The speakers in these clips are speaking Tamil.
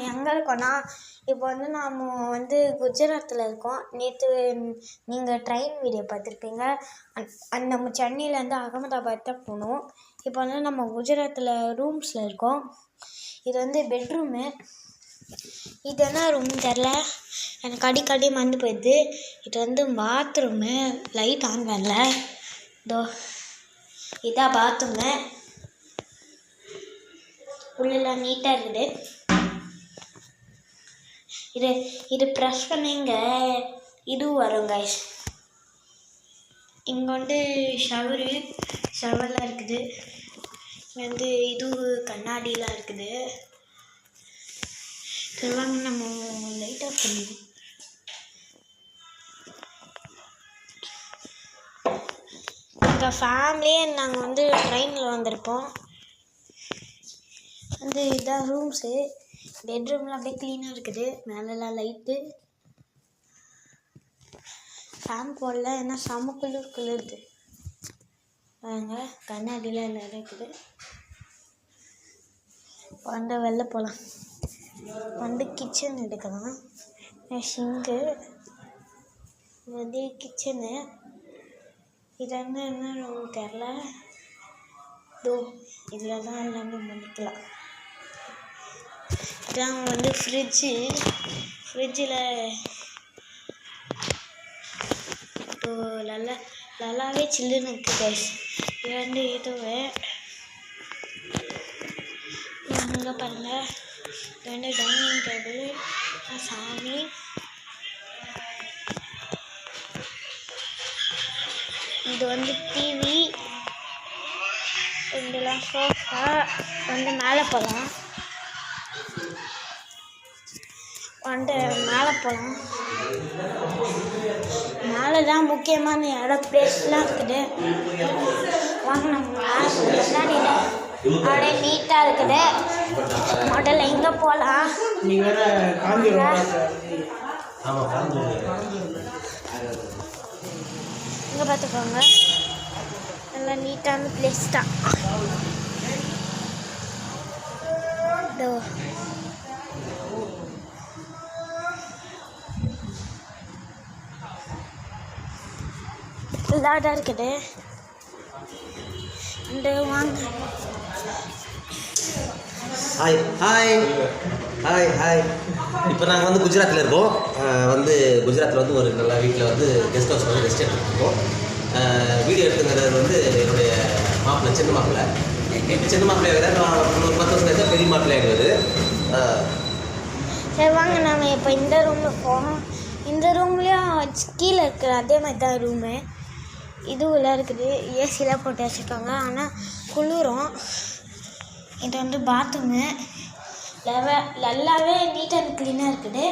நம்ம எங்கே இருக்கோன்னா இப்போ வந்து நாம் வந்து குஜராத்தில் இருக்கோம். நேற்று நீங்கள் ட்ரெயின் வீடியோ பார்த்துருப்பீங்க. நம்ம சென்னையிலேருந்து அகமதாபாத் தான் போனோம். இப்போ வந்து நம்ம குஜராத்தில் ரூம்ஸில் இருக்கோம். இது வந்து பெட்ரூமு. இது என்ன ரூம்னு தெரில, எனக்கு அடிக்கடி மறந்து போயிடுது. இது வந்து பாத்ரூமு. லைட் ஆன் பண்ணல. இதோ இதான் பாத்ரூமு. உள்ளெல்லாம் நீட்டாக இருக்குது. இது ப்ரெஸ் பண்ணிங்க இது வரும் கைஸ். இங்கே வந்து ஷவர்லாம் இருக்குது. இங்கே வந்து இது கண்ணாடிலாம் இருக்குது. இதெல்லாம் நம்ம லைட் ஆஃப் பண்ணுவோம். எங்கள் ஃபேமிலியே நாங்கள் வந்து ட்ரெயினில் வந்திருப்போம். வந்து இதான் ரூம்ஸு. பெட்ரூம்லாம் அப்படியே க்ளீனாக இருக்குது. மேலெலாம் லைட்டு. ஃபேன் போடல, ஏன்னா செம குளிருது. வாங்க, கண்ணாடிலாம் எல்லாம் இருக்குது. வந்து வெளில போகலாம். வந்து கிச்சன் எடுக்கலாம். ஷிங்கு வந்து கிச்சனு. இது வந்து என்ன ரூம் தெரில. இதில் தான் எல்லாமே பண்ணிக்கலாம். இதான் வந்து ஃப்ரிட்ஜில் இப்போ நல்லாவே சில்லுன்னு இருக்குது கைஸ். இது வந்து இதுவே அங்கே பாருங்கள். இது வந்து டைனிங் டேபிள். சாமி இது வந்து டிவி. இதெல்லாம் சோஃபா. வந்து மேலே போகலாம். மேலே தான் முக்கியமான இடம் பிளேஸ்லாம் இருக்குது. வாங்க நம்ம முன்னாடியில் அப்படியே நீட்டாக இருக்குது. முதல்ல எங்கே போகலாம்? இங்கே பார்த்துக்கோங்க. நல்லா நீட்டான பிளேஸ் தான். இதாக இருக்குது. இந்த வாங்க. ஹாய் ஹாய் ஹாய் ஹாய் இப்போ நாங்கள் வந்து குஜராத்தில் இருக்கோம். வந்து குஜராத்தில் வந்து ஒரு நல்ல வீட்டில் வந்து கெஸ்ட் ஹவுஸ் வந்து ரெஸ்ட் எடுத்துருக்கோம். வீடியோ எடுத்துங்கிறது வந்து என்னுடைய மாப்பிள்ளை, சின்ன மாப்பிள்ளை வேறு. நான் ஒரு 10 வருஷம் கழிச்சா பெரிய மாப்பிள்ளை ஆகிடுவார். சரி வாங்க, நம்ம இப்போ இந்த ரூமில் போகணும். இந்த ரூம்லேயும் கீழே இருக்குது அதே மாதிரி தான் ரூமு. இதுவெல்லாம் இருக்குது. ஏசிலாம் போட்டு வச்சுருக்காங்க, ஆனால் குளிரும். இது வந்து பாத்ரூமு. நல்லாவே நீட் அண்ட் க்ளீனாக இருக்குது.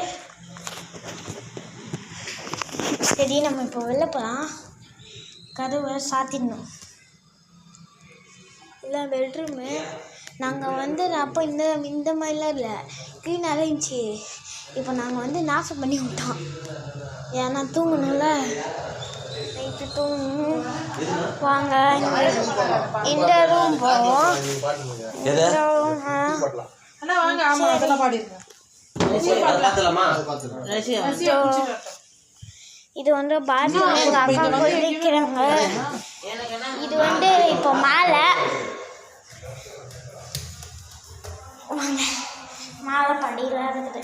சரி, நம்ம இப்போ வெளில போகலாம். கதவை சாத்திடணும். இல்லை பெட்ரூமு. நாங்கள் வந்து அப்போ இந்த மாதிரிலாம் இல்லை, க்ளீனாக இருந்துச்சு. இப்போ நாங்கள் வந்து நாசம் பண்ணி விட்டோம். ஏன்னா தூங்கணும்ல, நைட்டு தூங்கணும். வாங்க இந்த ரூம் போவோம். இது வந்து பாத்ரூம். எங்கள் அக்கா கொதிக்கிறாங்க. இது வந்து இப்போ மேலே படியெல்லாம் இருக்குது.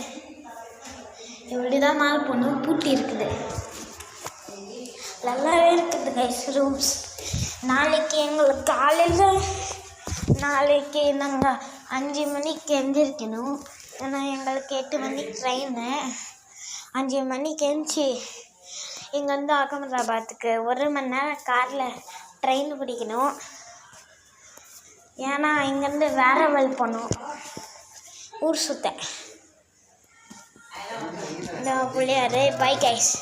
இப்படி தான் மேலே போகணும். பூட்டி இருக்குது. நல்லாவே இருக்குது கைஸ் ரூம்ஸ். நாளைக்கு எங்களுக்கு நாளைக்கு நாங்கள் 5 மணிக்கு எழுந்திரிக்கணும். ஏன்னா எங்களுக்கு 8 மணிக்கு ட்ரெயினு. 5 மணிக்கு எழுந்துச்சி இங்கேருந்து அகமதாபாத்துக்கு 1 மணி நேரம் காரில் ட்ரெயின் பிடிக்கணும். ஏன்னா இங்கேருந்து வேறவல் போகணும், ஊர் சுத்த. இந்த பிள்ளையாரு. Bye guys.